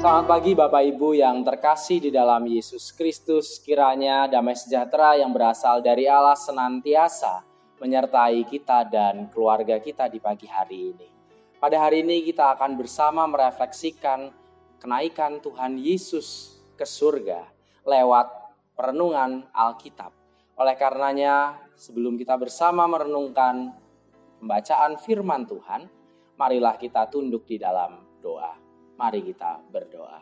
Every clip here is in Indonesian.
Selamat pagi Bapak Ibu yang terkasih di dalam Yesus Kristus. Kiranya damai sejahtera yang berasal dari Allah senantiasa menyertai kita dan keluarga kita di pagi hari ini. Pada hari ini kita akan bersama merefleksikan kenaikan Tuhan Yesus ke surga lewat perenungan Alkitab. Oleh karenanya, sebelum kita bersama merenungkan pembacaan firman Tuhan, marilah kita tunduk di dalam doa. Mari kita berdoa.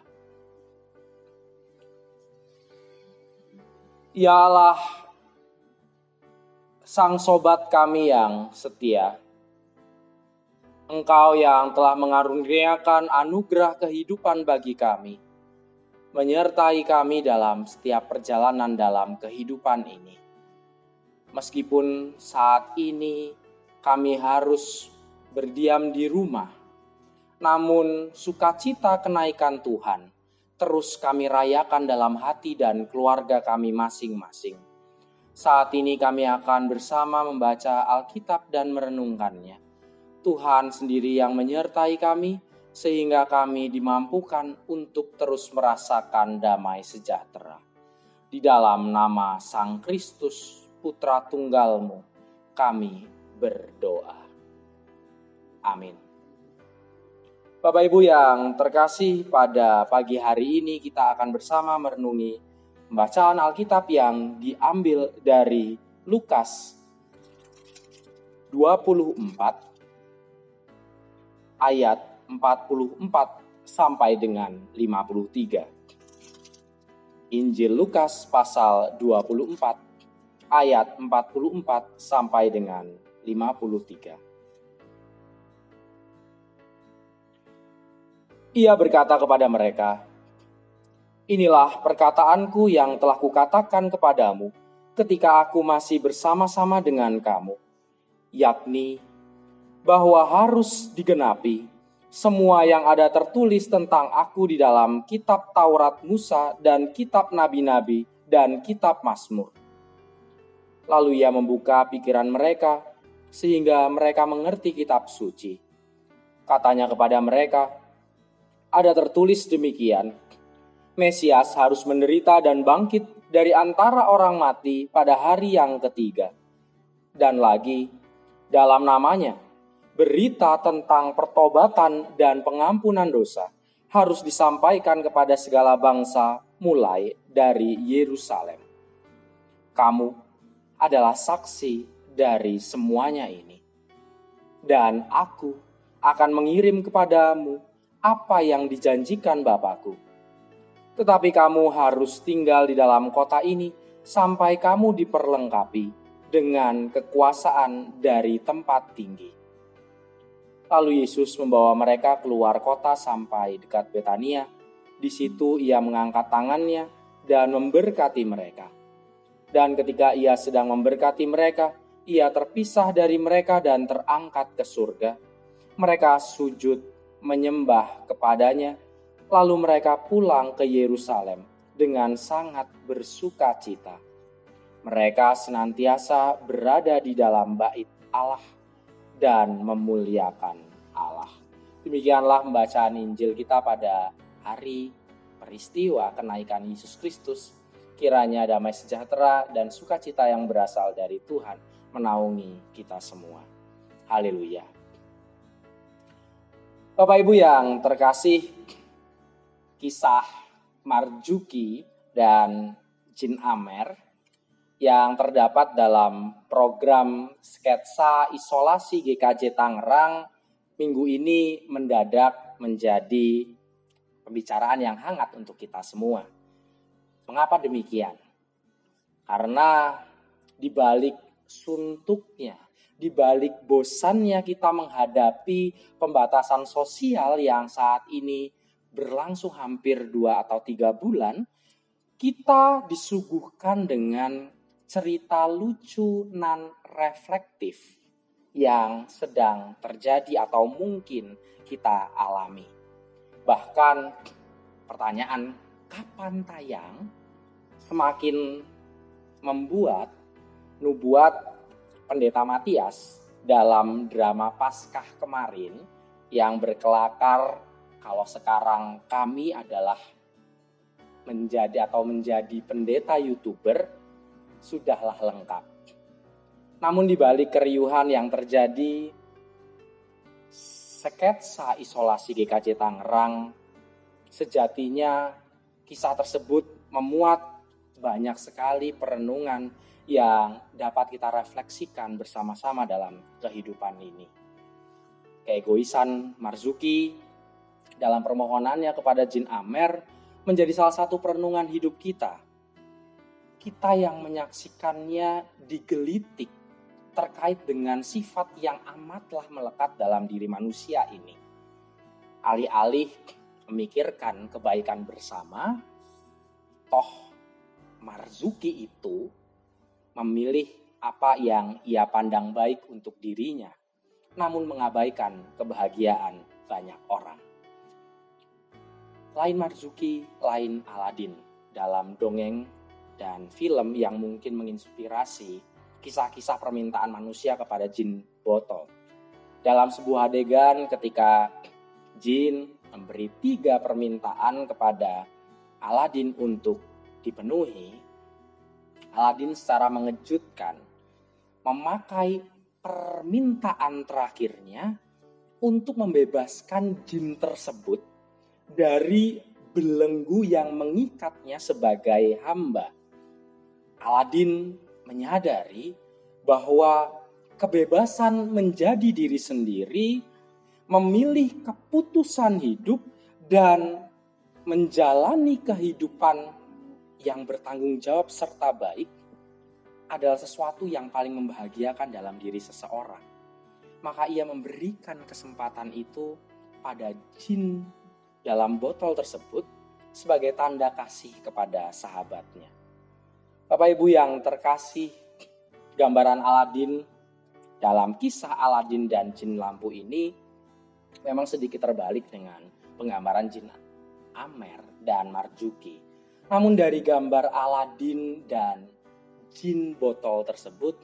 Ya Allah, Sang Sobat kami yang setia, Engkau yang telah mengaruniakan anugerah kehidupan bagi kami, menyertai kami dalam setiap perjalanan dalam kehidupan ini. Meskipun saat ini kami harus berdiam di rumah, namun sukacita kenaikan Tuhan terus kami rayakan dalam hati dan keluarga kami masing-masing. Saat ini kami akan bersama membaca Alkitab dan merenungkannya. Tuhan sendiri yang menyertai kami sehingga kami dimampukan untuk terus merasakan damai sejahtera. Di dalam nama Sang Kristus, Putra Tunggal-Mu, kami berdoa. Amin. Bapak Ibu yang terkasih, pada pagi hari ini kita akan bersama merenungi pembacaan Alkitab yang diambil dari Lukas 24 ayat 44 sampai dengan 53. Injil Lukas pasal 24 ayat 44 sampai dengan 53. Ia berkata kepada mereka, "Inilah perkataanku yang telah kukatakan kepadamu ketika aku masih bersama-sama dengan kamu, yakni bahwa harus digenapi semua yang ada tertulis tentang aku di dalam kitab Taurat Musa dan kitab Nabi-Nabi dan kitab Mazmur." Lalu ia membuka pikiran mereka sehingga mereka mengerti kitab suci. Katanya kepada mereka, "Ada tertulis demikian, Mesias harus menderita dan bangkit dari antara orang mati pada hari yang ketiga. Dan lagi, dalam namanya, berita tentang pertobatan dan pengampunan dosa harus disampaikan kepada segala bangsa mulai dari Yerusalem. Kamu adalah saksi dari semuanya ini. Dan aku akan mengirim kepadamu apa yang dijanjikan Bapakku. Tetapi kamu harus tinggal di dalam kota ini sampai kamu diperlengkapi dengan kekuasaan dari tempat tinggi." Lalu Yesus membawa mereka keluar kota sampai dekat Betania. Di situ ia mengangkat tangannya dan memberkati mereka. Dan ketika ia sedang memberkati mereka, ia terpisah dari mereka dan terangkat ke surga. Mereka sujud menyembah kepadanya, lalu mereka pulang ke Yerusalem dengan sangat bersuka cita. Mereka senantiasa berada di dalam bait Allah dan memuliakan Allah. Demikianlah pembacaan Injil kita pada hari peristiwa kenaikan Yesus Kristus. Kiranya damai sejahtera dan sukacita yang berasal dari Tuhan menaungi kita semua. Haleluya. Bapak Ibu yang terkasih, kisah Marjuki dan Jin Amer yang terdapat dalam program sketsa isolasi GKJ Tangerang minggu ini mendadak menjadi pembicaraan yang hangat untuk kita semua. Mengapa demikian? Karena di balik suntuknya, di balik bosannya kita menghadapi pembatasan sosial yang saat ini berlangsung hampir 2 atau 3 bulan, kita disuguhkan dengan cerita lucu nan reflektif yang sedang terjadi atau mungkin kita alami. Bahkan pertanyaan kapan tayang semakin membuat nubuat Pendeta Matias dalam drama Paskah kemarin yang berkelakar Kalau sekarang kami adalah menjadi pendeta YouTuber, sudahlah lengkap. Namun di balik keriuhan yang terjadi, sketsa isolasi GKJ Tangerang, sejatinya kisah tersebut memuat banyak sekali perenungan yang dapat kita refleksikan bersama-sama dalam kehidupan ini. Keegoisan Marzuki dalam permohonannya kepada Jin Amer menjadi salah satu perenungan hidup kita. Kita yang menyaksikannya digelitik terkait dengan sifat yang amatlah melekat dalam diri manusia ini. Alih-alih memikirkan kebaikan bersama, toh Marzuki itu memilih apa yang ia pandang baik untuk dirinya, namun mengabaikan kebahagiaan banyak orang. Lain Marzuki, lain Aladin dalam dongeng dan film yang mungkin menginspirasi kisah-kisah permintaan manusia kepada jin botol. Dalam sebuah adegan ketika jin memberi 3 permintaan kepada Aladin untuk dipenuhi, Aladin secara mengejutkan memakai permintaan terakhirnya untuk membebaskan jin tersebut dari belenggu yang mengikatnya sebagai hamba. Aladin menyadari bahwa kebebasan menjadi diri sendiri, memilih keputusan hidup, dan menjalani kehidupan yang bertanggung jawab serta baik adalah sesuatu yang paling membahagiakan dalam diri seseorang. Maka ia memberikan kesempatan itu pada jin dalam botol tersebut sebagai tanda kasih kepada sahabatnya. Bapak Ibu yang terkasih, gambaran Aladin dalam kisah Aladin dan jin lampu ini memang sedikit terbalik dengan penggambaran jin Amer dan Marzuki. Namun dari gambar Aladin dan jin botol tersebut,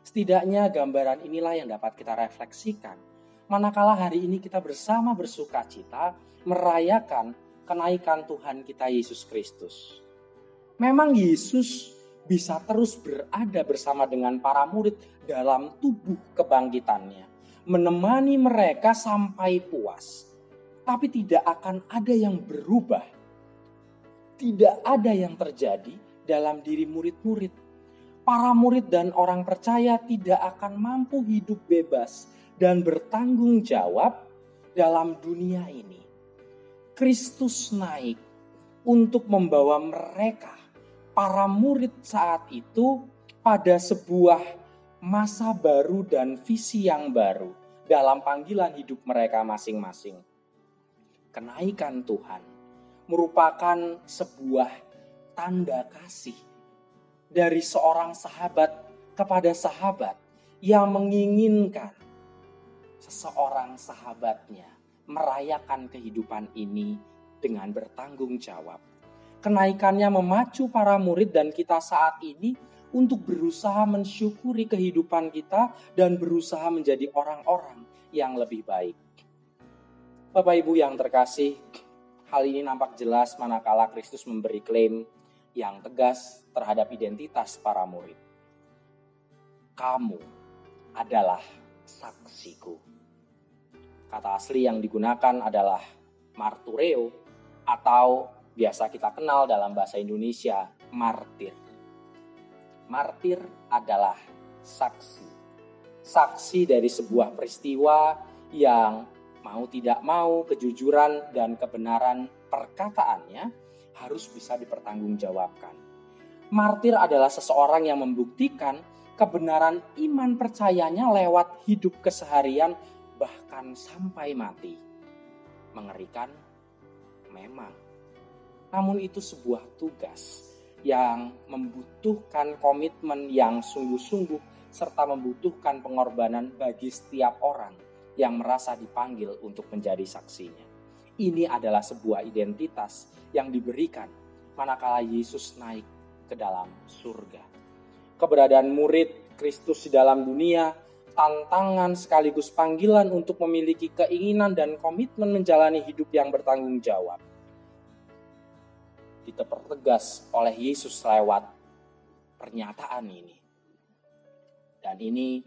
setidaknya gambaran inilah yang dapat kita refleksikan. Manakala hari ini kita bersama bersuka cita merayakan kenaikan Tuhan kita Yesus Kristus. Memang Yesus bisa terus berada bersama dengan para murid dalam tubuh kebangkitannya, menemani mereka sampai puas. Tapi tidak akan ada yang berubah. Tidak ada yang terjadi dalam diri murid-murid. Para murid dan orang percaya tidak akan mampu hidup bebas dan bertanggung jawab dalam dunia ini. Kristus naik untuk membawa mereka, para murid saat itu, pada sebuah masa baru dan visi yang baru dalam panggilan hidup mereka masing-masing. Kenaikan Tuhan merupakan sebuah tanda kasih dari seorang sahabat kepada sahabat yang menginginkan seseorang sahabatnya merayakan kehidupan ini dengan bertanggung jawab. Kenaikannya memacu para murid dan kita saat ini untuk berusaha mensyukuri kehidupan kita dan berusaha menjadi orang-orang yang lebih baik. Bapak Ibu yang terkasih, hal ini nampak jelas manakala Kristus memberi klaim yang tegas terhadap identitas para murid. Kamu adalah saksiku. Kata asli yang digunakan adalah martureo atau biasa kita kenal dalam bahasa Indonesia martir. Martir adalah saksi. Saksi dari sebuah peristiwa yang mau tidak mau kejujuran dan kebenaran perkataannya harus bisa dipertanggungjawabkan. Martir adalah seseorang yang membuktikan kebenaran iman percayanya lewat hidup keseharian bahkan sampai mati. Mengerikan memang. Namun itu sebuah tugas yang membutuhkan komitmen yang sungguh-sungguh serta membutuhkan pengorbanan bagi setiap orang yang merasa dipanggil untuk menjadi saksinya. Ini adalah sebuah identitas yang diberikan manakala Yesus naik ke dalam surga. Keberadaan murid Kristus di dalam dunia tantangan sekaligus panggilan untuk memiliki keinginan dan komitmen menjalani hidup yang bertanggung jawab dipertegas oleh Yesus lewat pernyataan ini. Dan ini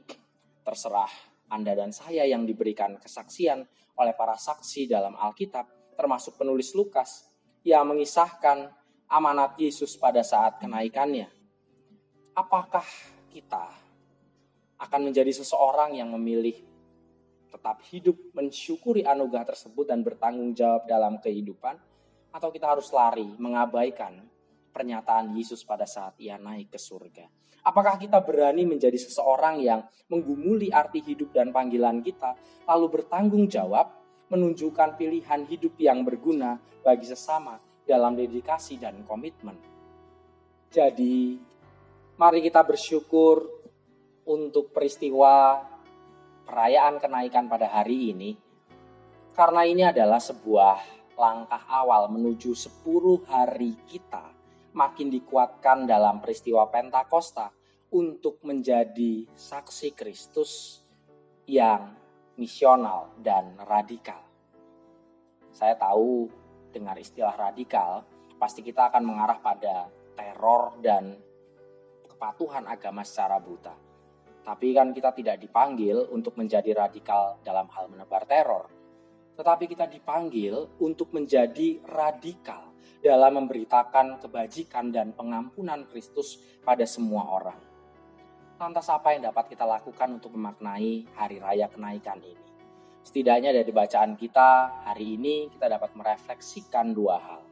terserah Anda dan saya yang diberikan kesaksian oleh para saksi dalam Alkitab, termasuk penulis Lukas, yang mengisahkan amanat Yesus pada saat kenaikannya. Apakah kita akan menjadi seseorang yang memilih tetap hidup mensyukuri anugerah tersebut dan bertanggung jawab dalam kehidupan, atau kita harus lari mengabaikan pernyataan Yesus pada saat ia naik ke surga? Apakah kita berani menjadi seseorang yang menggumuli arti hidup dan panggilan kita, lalu bertanggung jawab menunjukkan pilihan hidup yang berguna bagi sesama dalam dedikasi dan komitmen? Jadi, mari kita bersyukur untuk peristiwa perayaan kenaikan pada hari ini, karena ini adalah sebuah langkah awal menuju 10 hari kita makin dikuatkan dalam peristiwa Pentakosta untuk menjadi saksi Kristus yang misional dan radikal. Saya tahu dengar istilah radikal, pasti kita akan mengarah pada teror dan kepatuhan agama secara buta. Tapi kan kita tidak dipanggil untuk menjadi radikal dalam hal menebar teror. Tetapi kita dipanggil untuk menjadi radikal dalam memberitakan kebajikan dan pengampunan Kristus pada semua orang. Lantas apa yang dapat kita lakukan untuk memaknai hari raya kenaikan ini? Setidaknya dari bacaan kita hari ini kita dapat merefleksikan 2 hal.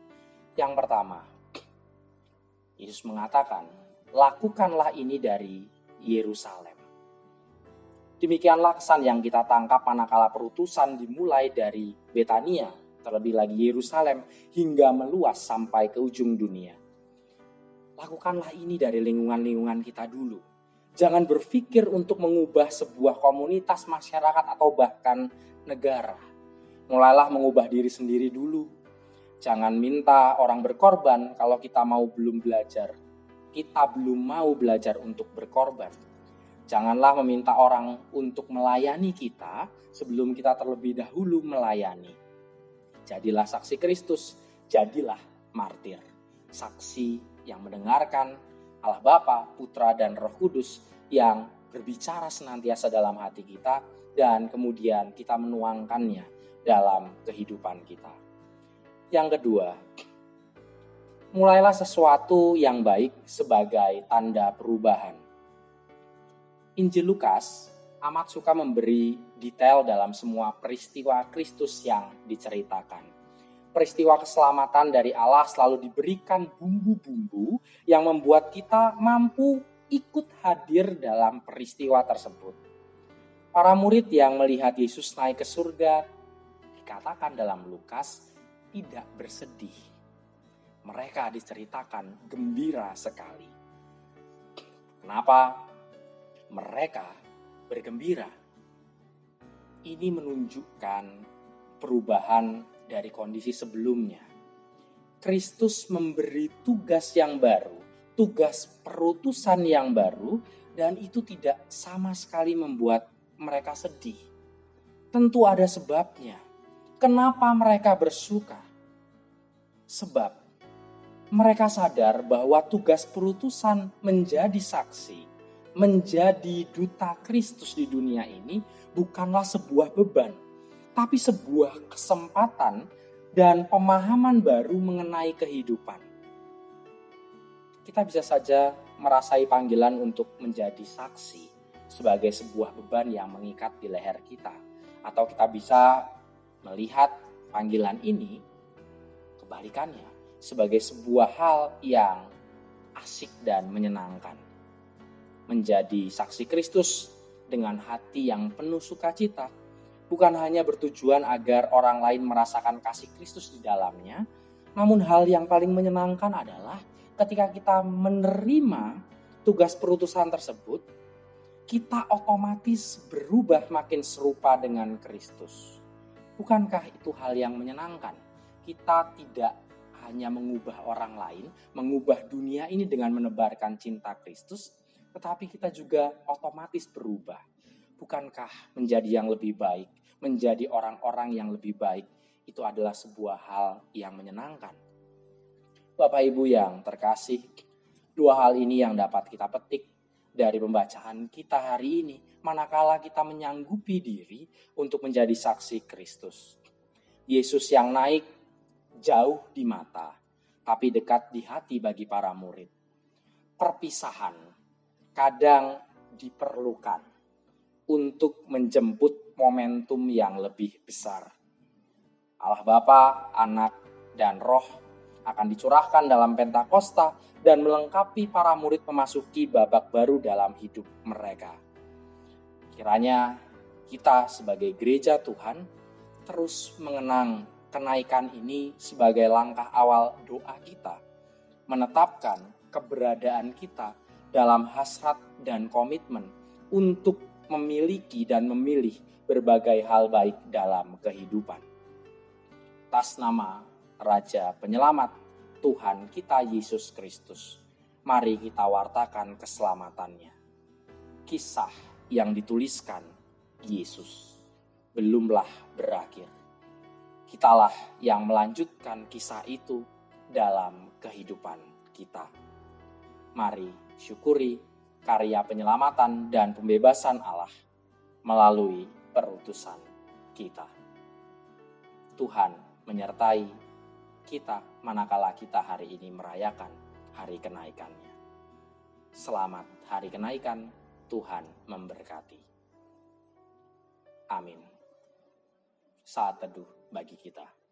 Yang pertama, Yesus mengatakan, lakukanlah ini dari Yerusalem. Demikianlah kesan yang kita tangkap manakala perutusan dimulai dari Betania, terlebih lagi Yerusalem, hingga meluas sampai ke ujung dunia. Lakukanlah ini dari lingkungan-lingkungan kita dulu. Jangan berpikir untuk mengubah sebuah komunitas masyarakat atau bahkan negara. Mulailah mengubah diri sendiri dulu. Jangan minta orang berkorban kalau kita belum belajar. Kita belum mau belajar untuk berkorban. Janganlah meminta orang untuk melayani kita sebelum kita terlebih dahulu melayani. Jadilah saksi Kristus, jadilah martir. Saksi yang mendengarkan Allah Bapa, Putra, dan Roh Kudus yang berbicara senantiasa dalam hati kita dan kemudian kita menuangkannya dalam kehidupan kita. Yang kedua, mulailah sesuatu yang baik sebagai tanda perubahan. Injil Lukas amat suka memberi detail dalam semua peristiwa Kristus yang diceritakan. Peristiwa keselamatan dari Allah selalu diberikan bumbu-bumbu yang membuat kita mampu ikut hadir dalam peristiwa tersebut. Para murid yang melihat Yesus naik ke surga, dikatakan dalam Lukas, tidak bersedih. Mereka diceritakan gembira sekali. Kenapa? Mereka bergembira. Ini menunjukkan perubahan dari kondisi sebelumnya. Kristus memberi tugas yang baru, tugas perutusan yang baru, dan itu tidak sama sekali membuat mereka sedih. Tentu ada sebabnya. Kenapa mereka bersuka? Sebab mereka sadar bahwa tugas perutusan menjadi saksi, menjadi duta Kristus di dunia ini bukanlah sebuah beban, tapi sebuah kesempatan dan pemahaman baru mengenai kehidupan. Kita bisa saja merasai panggilan untuk menjadi saksi sebagai sebuah beban yang mengikat di leher kita. Atau kita bisa melihat panggilan ini kebalikannya sebagai sebuah hal yang asik dan menyenangkan. Menjadi saksi Kristus dengan hati yang penuh sukacita bukan hanya bertujuan agar orang lain merasakan kasih Kristus di dalamnya, namun hal yang paling menyenangkan adalah ketika kita menerima tugas perutusan tersebut, kita otomatis berubah makin serupa dengan Kristus. Bukankah itu hal yang menyenangkan? Kita tidak hanya mengubah orang lain, mengubah dunia ini dengan menebarkan cinta Kristus, tetapi kita juga otomatis berubah. Bukankah menjadi yang lebih baik, menjadi orang-orang yang lebih baik, itu adalah sebuah hal yang menyenangkan? Bapak Ibu yang terkasih, dua hal ini yang dapat kita petik dari pembacaan kita hari ini, manakala kita menyanggupi diri untuk menjadi saksi Kristus. Yesus yang naik jauh di mata, tapi dekat di hati bagi para murid. Perpisahan kadang diperlukan untuk menjemput momentum yang lebih besar. Allah Bapa, Anak, dan Roh akan dicurahkan dalam Pentakosta dan melengkapi para murid memasuki babak baru dalam hidup mereka. Kiranya kita sebagai gereja Tuhan terus mengenang kenaikan ini sebagai langkah awal doa kita, menetapkan keberadaan kita dalam hasrat dan komitmen untuk memiliki dan memilih berbagai hal baik dalam kehidupan. Atas nama Raja Penyelamat Tuhan kita Yesus Kristus, mari kita wartakan keselamatannya. Kisah yang dituliskan Yesus belumlah berakhir. Kitalah yang melanjutkan kisah itu dalam kehidupan kita. Mari syukuri karya penyelamatan dan pembebasan Allah melalui perutusan kita. Tuhan menyertai kita manakala kita hari ini merayakan hari kenaikannya. Selamat hari kenaikan, Tuhan memberkati. Amin. Saat teduh bagi kita.